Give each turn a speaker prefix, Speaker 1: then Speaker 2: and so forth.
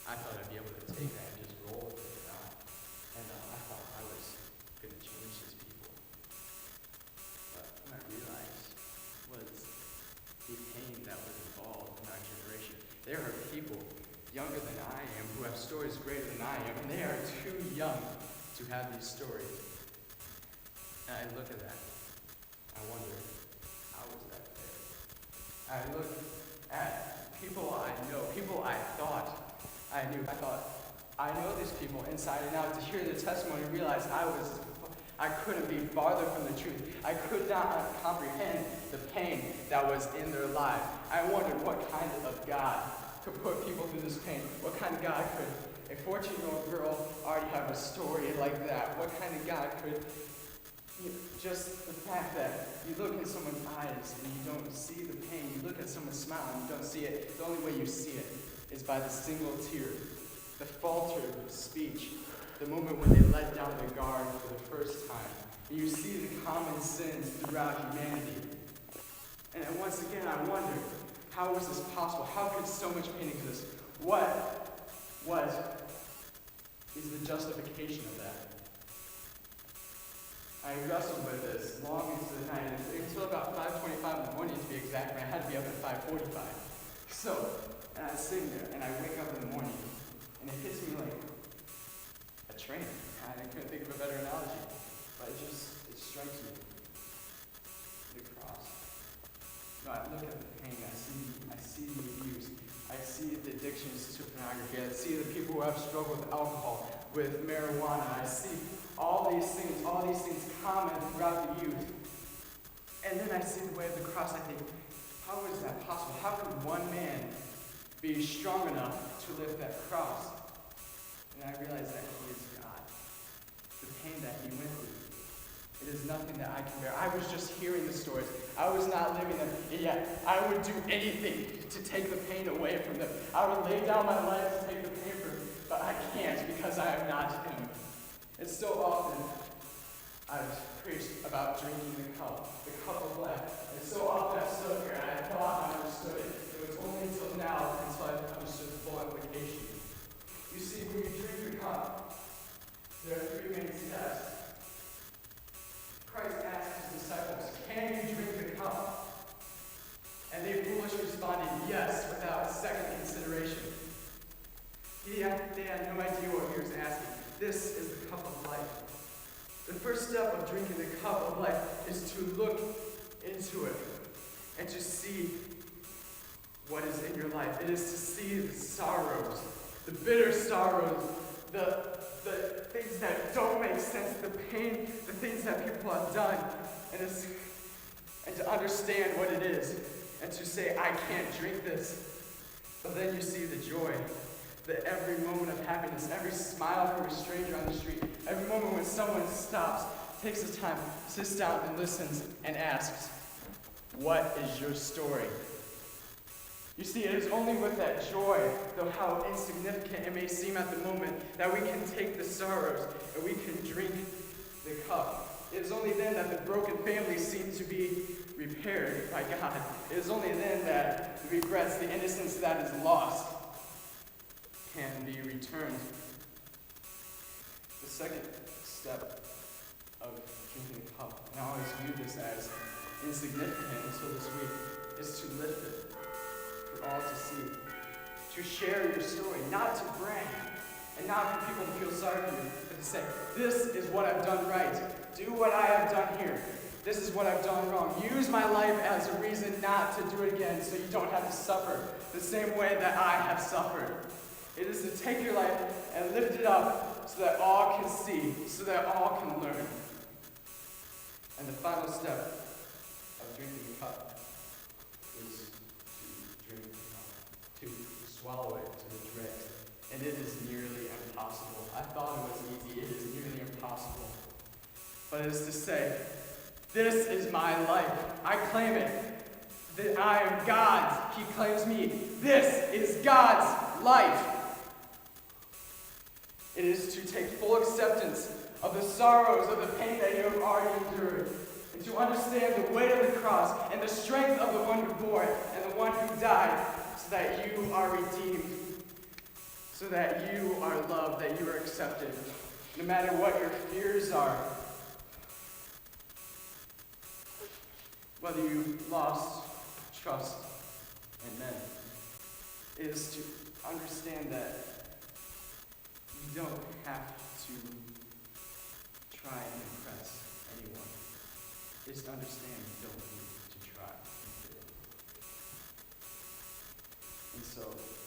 Speaker 1: I thought I'd be able to take that and just roll with it, And I thought I was going to change these people. But what I realized was the pain that was involved in our generation. There are people younger than I am who have stories greater than I am, and they are too young to have these stories. And I look at that. I wonder, how is that fair? I look at people I know, people I thought I knew. I thought, I know these people inside and out. To hear their testimony, realize I couldn't be farther from the truth. I could not comprehend the pain that was in their lives. I wondered what kind of God could put people through this pain. What kind of God could a 14-year-old girl already have a story like that? What kind of God could, just the fact that you look in someone's eyes and you don't see the pain. You look at someone's smile and you don't see it. The only way you see it is by the single tear, the faltered speech, the moment when they let down their guard for the first time. And you see the common sins throughout humanity. And once again, I wonder, how was this possible? How could so much pain exist? What is the justification of that? I wrestled with this long into the night, until about 5:25 in the morning to be exact, and I had to be up at 5:45. So, and I was sitting there, and I wake up in the morning, and it hits me like a train. I couldn't think of a better analogy, but it strikes me. The cross. I look at the pain, I see the abuse, I see the addictions to pornography, I see the people who have struggled with alcohol, with marijuana, I see all these things common throughout the youth. And then I see the way of the cross, I think, how is that possible? How could one man be strong enough to lift that cross? And I realize that he is God. The pain that he went through, it is nothing that I can bear. I was just hearing the stories. I was not living them. And yet, I would do anything to take the pain away from them. I would lay down my life to take the pain from them, but I can't because I am not him. And so often, I've preached about drinking the cup of life. And so often I stood here and I thought I understood it. It was only until now until I understood the full implication. You see, when you drink the cup, there are three main steps. Christ asked his disciples, "Can you drink the cup?" And they foolishly responded, "Yes," without a second consideration. They had no idea what he was asking. This is the cup of life. The first step of drinking the cup of life is to look into it and to see what is in your life. It is to see the sorrows, the bitter sorrows, the things that don't make sense, the pain, the things that people have done, and to understand what it is, and to say, I can't drink this. But then you see the joy, that every moment of happiness, every smile from a stranger on the street, every moment when someone stops, takes the time, sits down and listens and asks, what is your story? You see, it is only with that joy, though how insignificant it may seem at the moment, that we can take the sorrows and we can drink the cup. It is only then that the broken family seems to be repaired by God. It is only then that the regrets, the innocence that is lost, can be returned. The second step of drinking the cup, and I always view this as insignificant until this week, is to lift it for all to see. To share your story, not to brag, and not for people to feel sorry for you, but to say, this is what I've done right. Do what I have done here. This is what I've done wrong. Use my life as a reason not to do it again so you don't have to suffer the same way that I have suffered. It is to take your life and lift it up so that all can see, so that all can learn. And the final step of drinking the cup is to drink the cup, to swallow it to the dregs. And it is nearly impossible. I thought it was easy. It is nearly impossible. But it is to say, this is my life. I claim it. That I am God's. He claims me. This is God's life. It is to take full acceptance of the sorrows, of the pain that you have already endured, and to understand the weight of the cross and the strength of the one who bore it and the one who died so that you are redeemed. so that you are loved, that you are accepted, no matter what your fears are. Whether you've lost trust in men, is to understand that you don't have to try and impress anyone. It's to understand you don't need to try and fail. And so,